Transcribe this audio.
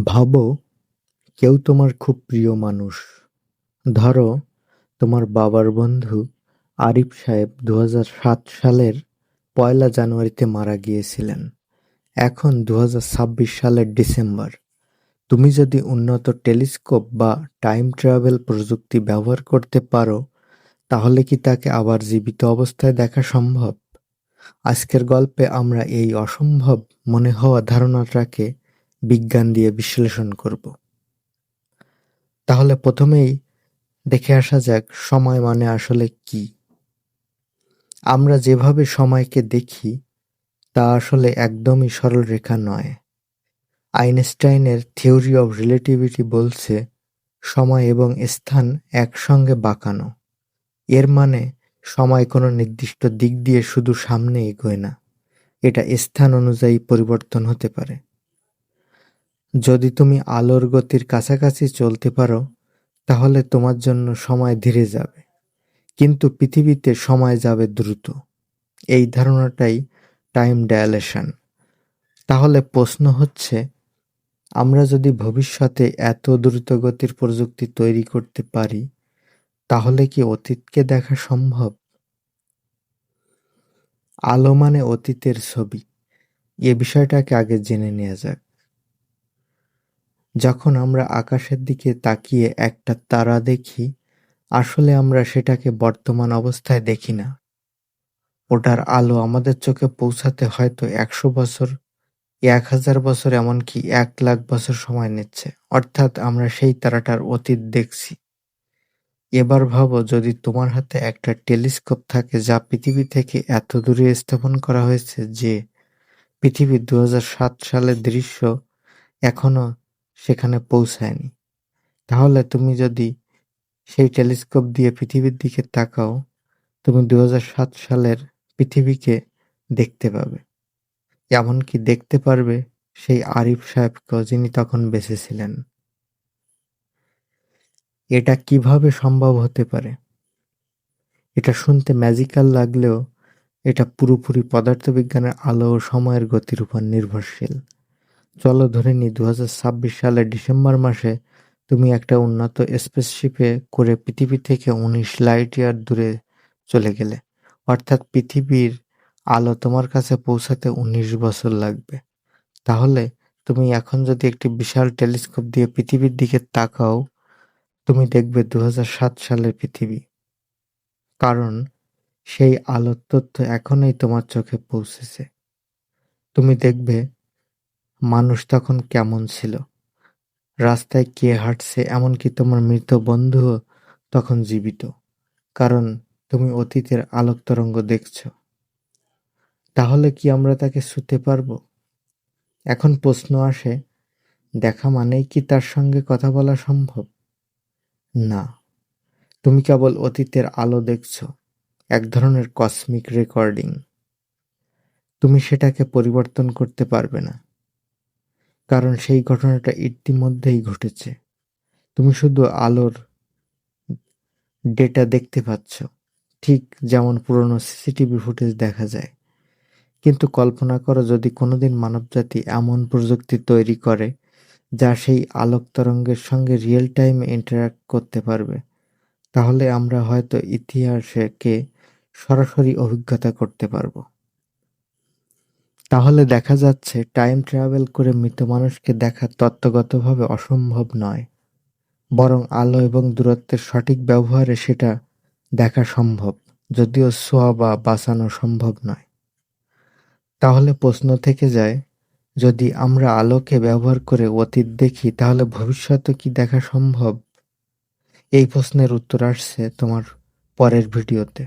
ভাবো, কেউ তোমার খুব প্রিয় মানুষ। ধরো, তোমার বাবার বন্ধু আরিফ সাহেব ২০০৭ সালের ১লা জানুয়ারিতে মারা গিয়েছিলেন। এখন ২০২৬ সালের ডিসেম্বর। তুমি যদি উন্নত টেলিস্কোপ বা টাইম ট্রাভেল প্রযুক্তি ব্যবহার করতে পারো, তাহলে কি তাকে আবার জীবিত অবস্থায় দেখা সম্ভব? আজকের গল্পে আমরা এই অসম্ভব মনে হওয়া ধারণাটাকে বিজ্ঞান দিয়ে বিশ্লেষণ করব। তাহলে প্রথমেই দেখে আসা যাক সময় মানে আসলে কি। আমরা যেভাবে সময়কে দেখি তা আসলে একদমই সরল রেখা নয়। আইনস্টাইনের থিওরি অব রিলেটিভিটি বলছে সময় এবং স্থান একসঙ্গে বাঁকানো। এর মানে সময় কোনো নির্দিষ্ট দিক দিয়ে শুধু সামনে এগোয় না, এটা স্থান অনুযায়ী পরিবর্তন হতে পারে। যদি তুমি আলোর গতির কাছাকাছি চলতে পারো, তাহলে তোমার জন্য সময় ধীরে যাবে, কিন্তু পৃথিবীতে সময় যাবে দ্রুত। এই ধারণাটাই টাইম ডায়ালেশন। তাহলে প্রশ্ন হচ্ছে, আমরা যদি ভবিষ্যতে এত দ্রুতগতির প্রযুক্তি তৈরি করতে পারি, তাহলে কি অতীতকে দেখা সম্ভব? আলো মানে অতীতের ছবি। এ বিষয়টাকে আগে জেনে নেওয়া যাক। যখন আমরা আকাশের দিকে তাকিয়ে একটা তারা দেখি, আসলে আমরা সেটাকে বর্তমান অবস্থায় দেখি না। ওটার আলো আমাদের চোখে পৌঁছাতে হয়তো ১০০ বছর, ১,০০০ বছর, এমনকি ১,০০,০০০ বছর সময় নিচ্ছে। অর্থাৎ আমরা সেই তারাটার অতীত দেখছি। এবার ভাবো, যদি তোমার হাতে একটা টেলিস্কোপ থাকে যা পৃথিবী থেকে এত দূরে স্থাপন করা হয়েছে যে পৃথিবীর ২০০৭ সালের দৃশ্য এখনো সেখানে পৌঁছায়নি। তাহলে তুমি যদি সেই টেলিস্কোপ দিয়ে পৃথিবীর দিকে তাকাও, তুমি ২০০৭ সালের পৃথিবীকে দেখতে পাবে। এমনকি দেখতে পারবে সেই আরিফ সাহেবকেও, যিনি তখন বেঁচে ছিলেন। এটা কিভাবে সম্ভব হতে পারে? এটা শুনতে ম্যাজিক্যাল লাগলেও এটা পুরোপুরি পদার্থবিজ্ঞানের আলো ও সময়ের গতির উপর নির্ভরশীল। চলো ধরে নিই ২০২৬ সালের ডিসেম্বর মাসে তুমি একটা উন্নত স্পেসশিপে করে পৃথিবী থেকে ১৯ লাইট ইয়ার দূরে চলে গেলে। অর্থাৎ পৃথিবীর আলো তোমার কাছে পৌঁছাতে ১৯ বছর লাগবে। তাহলে তুমি এখন যদি একটি বিশাল টেলিস্কোপ দিয়ে পৃথিবীর দিকে তাকাও, তুমি দেখবে ২০০৭ সালের পৃথিবী। কারণ সেই আলোর তথ্য এখনই তোমার চোখে পৌঁছেছে। তুমি দেখবে মানুষ তখন কেমন ছিল, রাস্তায় কে হাঁটছে, এমনকি তোমার মৃত বন্ধুও তখন জীবিত। কারণ তুমি অতীতের আলোক তরঙ্গ দেখছো। তাহলে কি আমরা তাকে ছুঁতে পারবো? এখন প্রশ্ন আসে, দেখা মানেই কি তার সঙ্গে কথা বলা সম্ভব? না, তুমি কেবল অতীতের আলো দেখছো, এক ধরনের কসমিক রেকর্ডিং। তুমি সেটাকে পরিবর্তন করতে পারবে না, কারণ সেই ঘটনাটা ইতিমধ্যেই ঘটেছে। তুমি শুধু আলোর ডেটা দেখতে পাচ্ছ, ঠিক যেমন পুরনো সিসিটিভি ফুটেজ দেখা যায়। কিন্তু কল্পনা করো, যদি কোনোদিন মানবজাতি এমন প্রযুক্তি তৈরি করে যা সেই আলোক তরঙ্গের সঙ্গে রিয়েল টাইমে ইন্টারঅ্যাক্ট করতে পারবে, তাহলে আমরা হয়তো ইতিহাসকে সরাসরি অভিজ্ঞতা করতে পারবো। তাহলে দেখা যাচ্ছে টাইম ট্রাভেল করে মৃত মানুষকে দেখা তত্ত্বগতভাবে অসম্ভব নয়, বরং আলো এবং দূরত্বের সঠিক ব্যবহারে সেটা দেখা সম্ভব, যদিও ছোঁয়া বা বাঁচানো সম্ভব নয়। তাহলে প্রশ্ন থেকে যায়, যদি আমরা আলোকে ব্যবহার করে অতীত দেখি, তাহলে ভবিষ্যতে কি দেখা সম্ভব? এই প্রশ্নের উত্তর আসছে তোমার পরের ভিডিওতে।